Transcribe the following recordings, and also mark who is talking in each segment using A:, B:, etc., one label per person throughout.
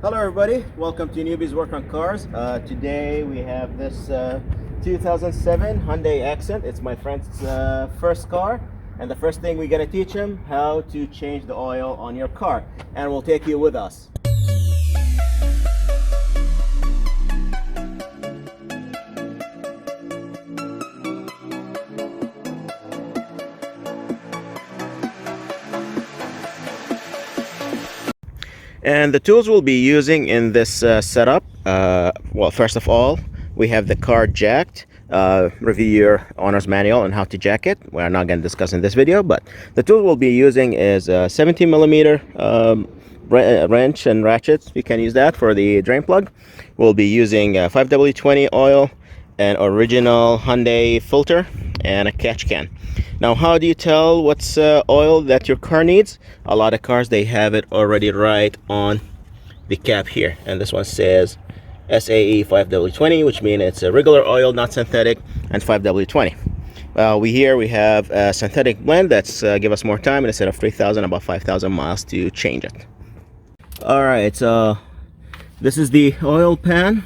A: Hello everybody, welcome to Newbies Work on Cars. Today we have this 2007 Hyundai Accent. It's my friend's first car, and the first thing we're going to teach him how to change the oil on your car, and we'll take you with us. And the tools we'll be using in this setup, well, first of all, we have the car jacked. Review your owner's manual on how to jack it. We're not going to discuss in this video, but the tool we'll be using is a 17 millimeter wrench and ratchets. You can use that for the drain plug. We'll be using 5W20 oil, an original Hyundai filter, and a catch can. Now, how do you tell what's oil that your car needs? A lot of cars, they have it already right on the cap here, and this one says SAE 5W20, which means it's a regular oil, not synthetic, and 5W20. We have a synthetic blend that's give us more time, and instead of 3,000, about 5,000 miles to change it. All right, so this is the oil pan,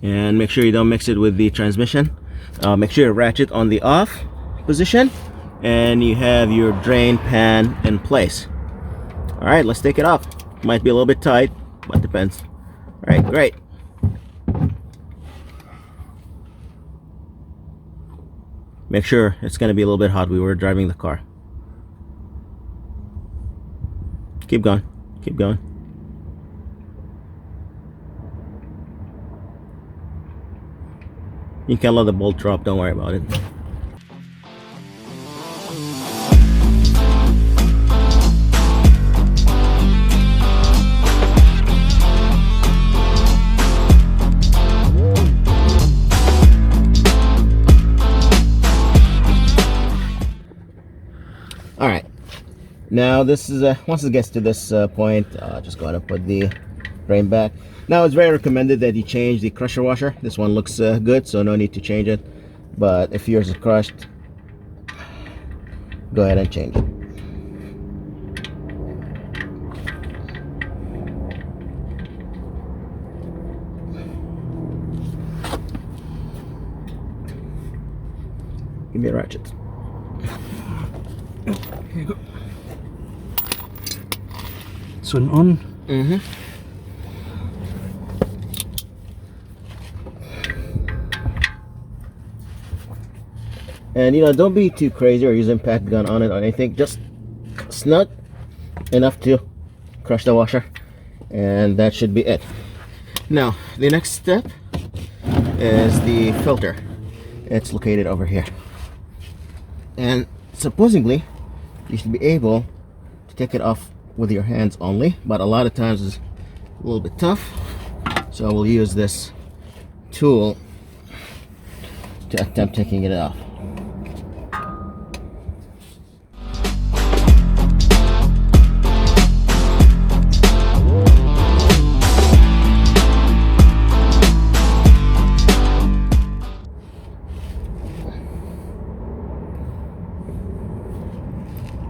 A: and make sure you don't mix it with the transmission. Make sure you ratchet on the off position, and you have your drain pan in place. All right, let's take it off. Might be a little bit tight, but depends. All right, great. Make sure it's going to be a little bit hot. We were driving the car. Keep going, keep going. You can let the bolt drop, don't worry about it. All right, now this is once it gets to this point, just go ahead and put the drain back. Now it's very recommended that you change the crusher washer. This one looks good, so no need to change it, but if yours is crushed, go ahead and change it. Give me a ratchet.
B: Here you go. Swing on.
A: And don't be too crazy or use impact gun on it or anything. Just snug enough to crush the washer, and that should be it. Now the next step is the filter. It's located over here, and supposedly you should be able to take it off with your hands only, but a lot of times it's a little bit tough, so we'll use this tool to attempt taking it off.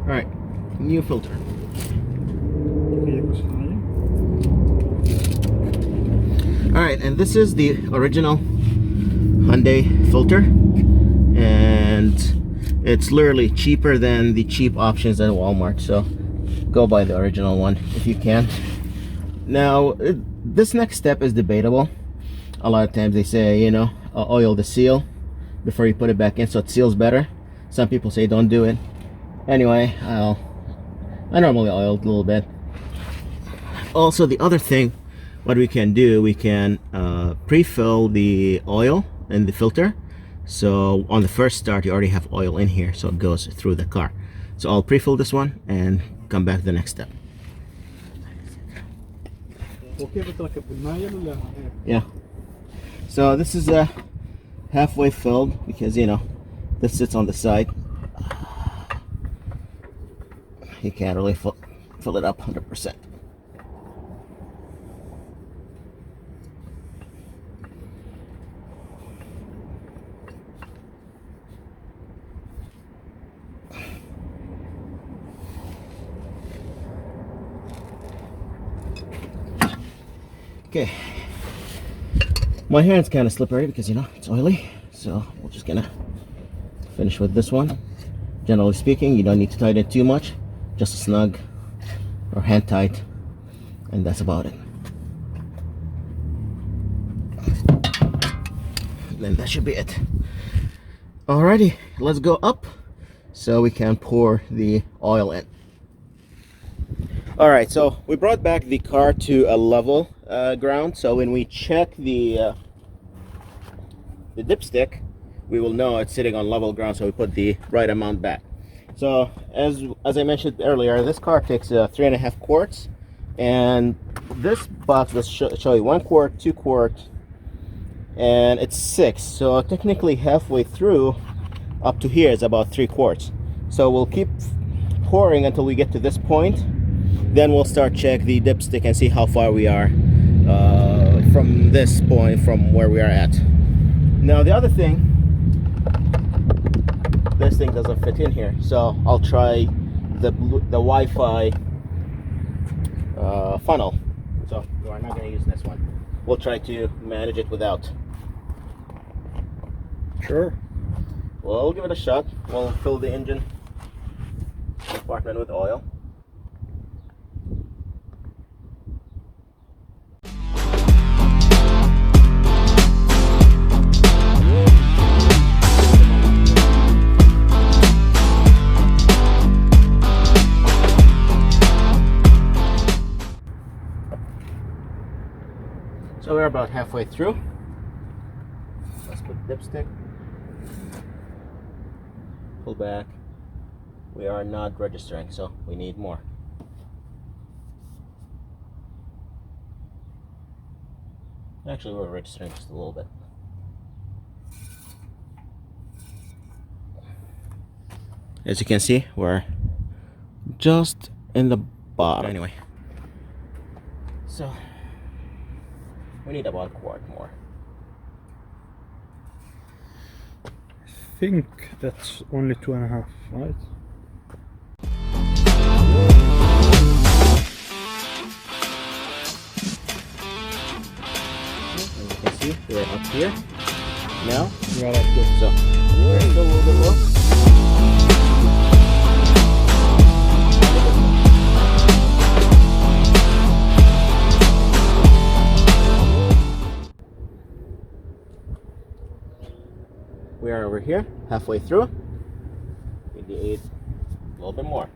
A: All right, new filter. All right, and this is the original Hyundai filter, and it's literally cheaper than the cheap options at Walmart, so go buy the original one if you can. Now this next step is debatable. A lot of times they say, oil the seal before you put it back in so it seals better. Some people say don't do it. Anyway, I normally oil it a little bit. Also, the other thing, what we can do, we can pre-fill the oil in the filter. So on the first start, you already have oil in here, so it goes through the car. So I'll pre-fill this one and come back to the next step. Yeah. So this is halfway filled because this sits on the side. You can't really fill it up 100%. Okay, my hand's kind of slippery because, you know, it's oily, so we're just gonna finish with this one. Generally speaking, you don't need to tighten it too much, just a snug or hand tight, and that's about it. Then that should be it. Alrighty, let's go up so we can pour the oil in. Alright, so we brought back the car to a level ground, so when we check the dipstick, we will know it's sitting on level ground, so we put the right amount back. So as I mentioned earlier, this car takes 3.5 quarts, and this box will show you 1 quart, 2 quart, and it's 6. So technically halfway through up to here is about 3 quarts. So we'll keep pouring until we get to this point. Then we'll start check the dipstick and see how far we are from this point, from where we are at. Now the other thing, this thing doesn't fit in here, so I'll try the Wi-Fi funnel. So we're not going to use this one. We'll try to manage it without.
B: Sure.
A: We'll give it a shot. We'll fill the engine compartment with oil. So we're about halfway through. Let's put the dipstick. Pull back. We are not registering, so we need more. Actually, we're registering just a little bit. As you can see, we're just in the bottom. Anyway, so we need about a quart more.
B: I think that's only 2.5, right?
A: As you can see, we're up here now.
B: We are up here.
A: So we're still a little bit low. We are over here, halfway through. We need a little bit more.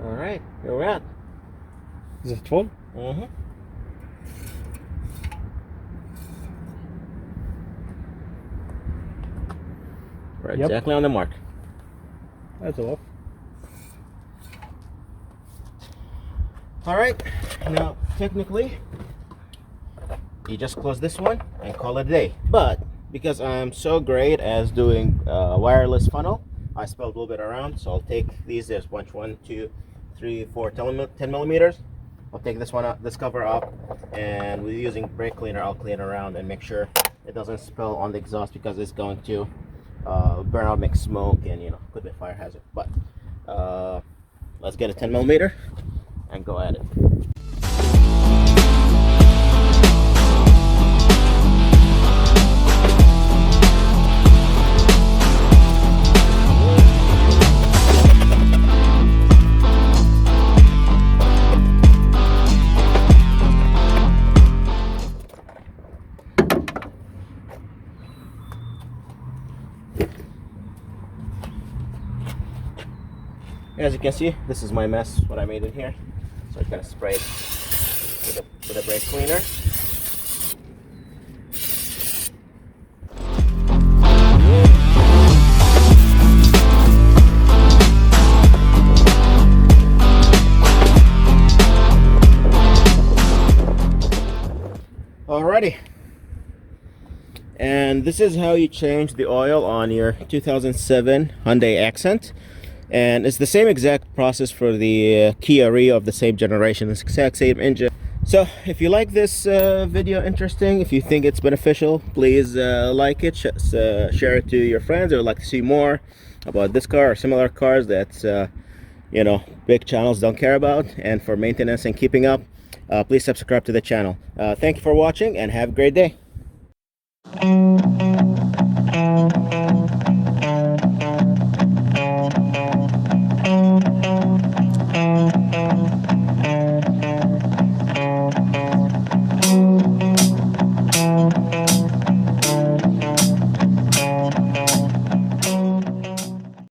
A: All right, here we're at.
B: Is it full?
A: Mm-hmm. We're
B: Yep.
A: exactly on the mark.
B: That's enough.
A: All right, now technically you just close this one and call it a day, but because I'm so great as doing wireless funnel, I spelled a little bit around, so I'll take these. There's 1, 2, 3, 4, 10 millimeters. I'll take this one out, this cover up, and we're using brake cleaner. I'll clean around and make sure it doesn't spill on the exhaust, because it's going to burn out, make smoke, and, you know, could be a fire hazard. But let's get a 10 millimeter and go at it. As you can see, this is my mess, what I made in here. So I'm gonna spray it with a brake cleaner. Alrighty. And this is how you change the oil on your 2007 Hyundai Accent. And it's the same exact process for the Kia Rio of the same generation. It's the exact same engine, So if you like this video interesting, if you think it's beneficial, please like it, share it to your friends, or like to see more about this car or similar cars that you know, big channels don't care about. And for maintenance and keeping up, please subscribe to the channel. Thank you for watching and have a great day.